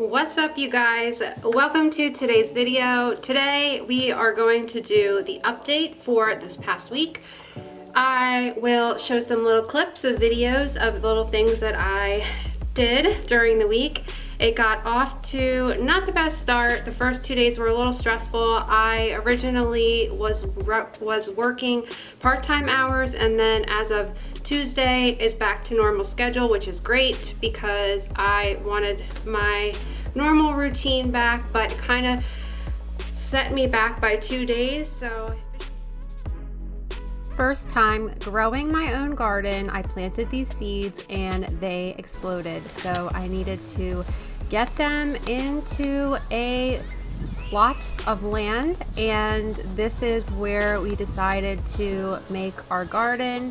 What's up, you guys? Welcome to today's video. Today we are going to do the update for this past week. I will show some little clips of videos of little things that I did during the week. It got off to not the best start. The first 2 days were a little stressful. I originally was working part-time hours, and then as of Tuesday is back to normal schedule, which is great because I wanted my normal routine back, but it kind of set me back by 2 days. So first time growing my own garden, I planted these seeds and they exploded. So I needed to get them into a plot of land, and this is where we decided to make our garden.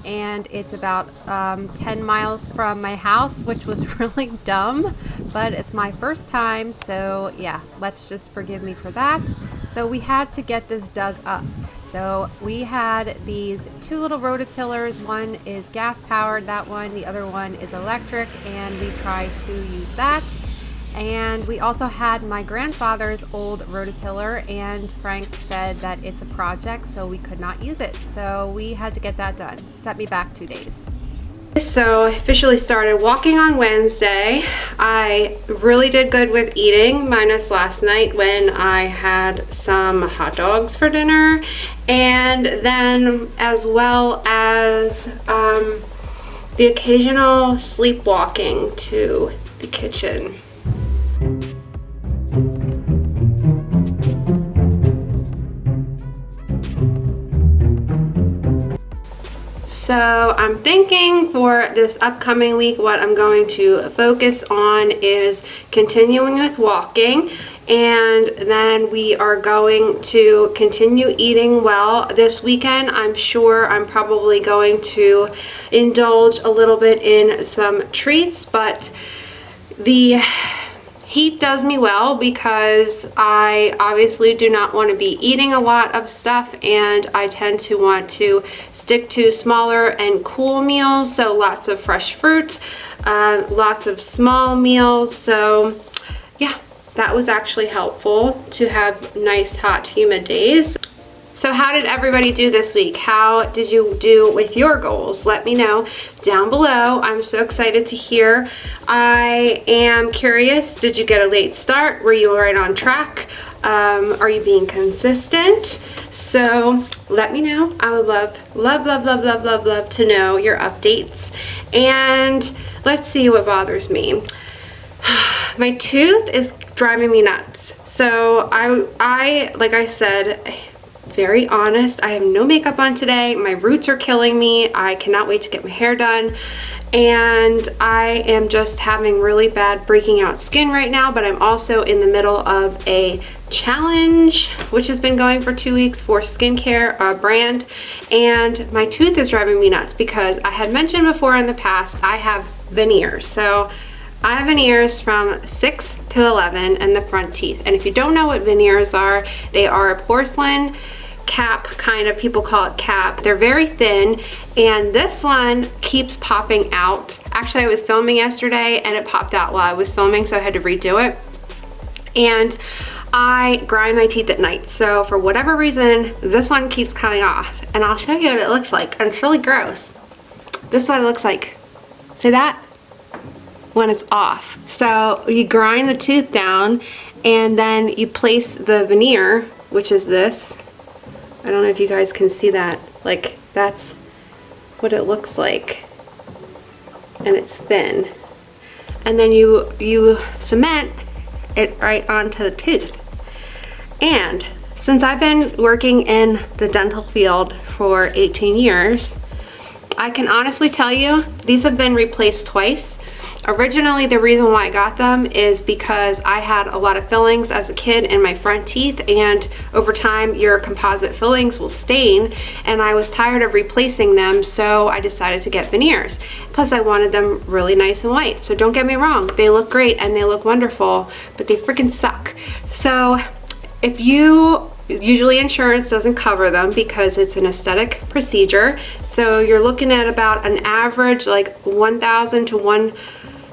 And it's about 10 miles from my house, which was really dumb, but it's my first time, so yeah, let's just forgive me for that. So we had to get this dug up. So we had these two little rototillers. One is gas powered, that one, the other one is electric, and we tried to use that. And we also had my grandfather's old rototiller, and Frank said that it's a project, so we could not use it. So we had to get that done. Set me back 2 days. So I officially started walking on Wednesday. I really did good with eating, minus last night when I had some hot dogs for dinner, and then as well as the occasional sleepwalking to the kitchen. So I'm thinking for this upcoming week, what I'm going to focus on is continuing with walking, and then we are going to continue eating well. This weekend, I'm sure I'm probably going to indulge a little bit in some treats, but the heat does me well because I obviously do not want to be eating a lot of stuff, and I tend to want to stick to smaller and cool meals. So lots of fresh fruit, lots of small meals. So yeah, that was actually helpful to have nice, hot, humid days. So how did everybody do this week? How did you do with your goals? Let me know down below. I'm so excited to hear. I am curious, did you get a late start? Were you right on track? Are you being consistent? So let me know. I would love to know your updates. And let's see what bothers me. My tooth is driving me nuts. So I like I said, very honest, I have no makeup on today. My roots are killing me. I cannot wait to get my hair done. And I am just having really bad breaking out skin right now, but I'm also in the middle of a challenge, which has been going for 2 weeks for skincare brand. And my tooth is driving me nuts because I had mentioned before in the past, I have veneers. So I have veneers from 6 to 11 in the front teeth. And if you don't know what veneers are, they are a porcelain cap, kind of, people call it cap. They're very thin, and this one keeps popping out. Actually, I was filming yesterday and it popped out while I was filming, so I had to redo it. And I grind my teeth at night, so for whatever reason, this one keeps coming off. And I'll show you what it looks like. And it's really gross. This is what it looks like. See that? When it's off. So you grind the tooth down, and then you place the veneer, which is this. I don't know if you guys can see that. Like, that's what it looks like. And it's thin. And then you cement it right onto the tooth. And since I've been working in the dental field for 18 years, I can honestly tell you, these have been replaced twice. Originally, the reason why I got them is because I had a lot of fillings as a kid in my front teeth, and over time your composite fillings will stain, and I was tired of replacing them, so I decided to get veneers. Plus I wanted them really nice and white. So don't get me wrong, they look great and they look wonderful, but they freaking suck. So if you usually insurance doesn't cover them because it's an aesthetic procedure, so you're looking at about an average like $1,000 to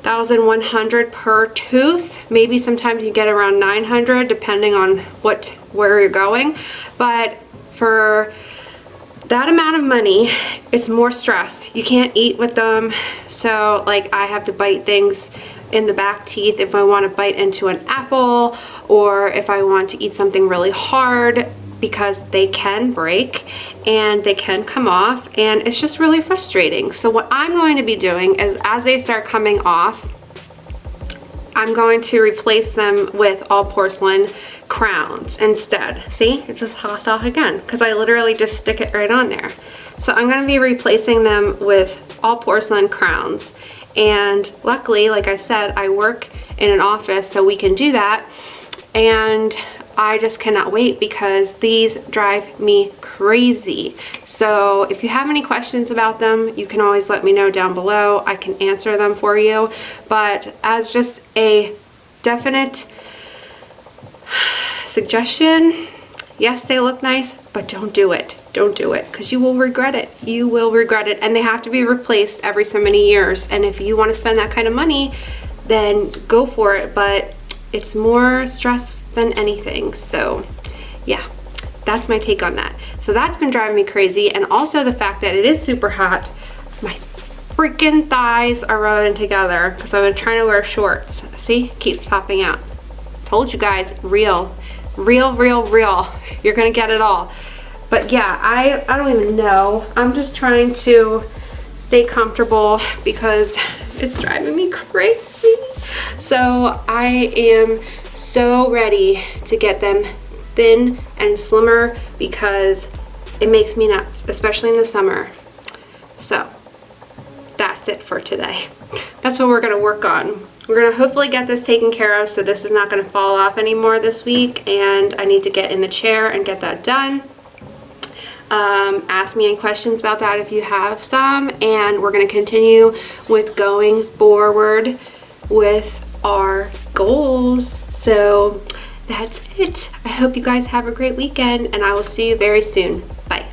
1,100 per tooth. Maybe sometimes you get around 900 depending on where you're going. But for that amount of money, it's more stress. You can't eat with them. So like I have to bite things in the back teeth if I want to bite into an apple, or if I want to eat something really hard, because they can break and they can come off, and it's just really frustrating. So what I'm going to be doing is, as they start coming off, I'm going to replace them with all porcelain crowns instead. See, it just popped off again because I literally just stick it right on there. So I'm going to be replacing them with all porcelain crowns. And luckily, like I said, I work in an office, so we can do that. And I just cannot wait because these drive me crazy. So if you have any questions about them, you can always let me know down below. I can answer them for you. But as just a definite suggestion, yes, they look nice, but don't do it. Don't do it, because you will regret it. You will regret it. And they have to be replaced every so many years. And if you want to spend that kind of money, then go for it. But it's more stress than anything. So yeah, that's my take on that. So that's been driving me crazy. And also the fact that it is super hot. My freaking thighs are rubbing together because I've been trying to wear shorts. See, it keeps popping out. Told you guys, real. Real. You're gonna get it all. But yeah, I don't even know. I'm just trying to stay comfortable because it's driving me crazy. So I am so ready to get them thin and slimmer because it makes me nuts, especially in the summer. So that's it for today. That's what we're gonna work on. We're gonna hopefully get this taken care of so this is not gonna fall off anymore this week, and I need to get in the chair and get that done. Ask me any questions about that if you have some, and we're going to continue with going forward with our goals. So that's it. I hope you guys have a great weekend, and I will see you very soon. Bye.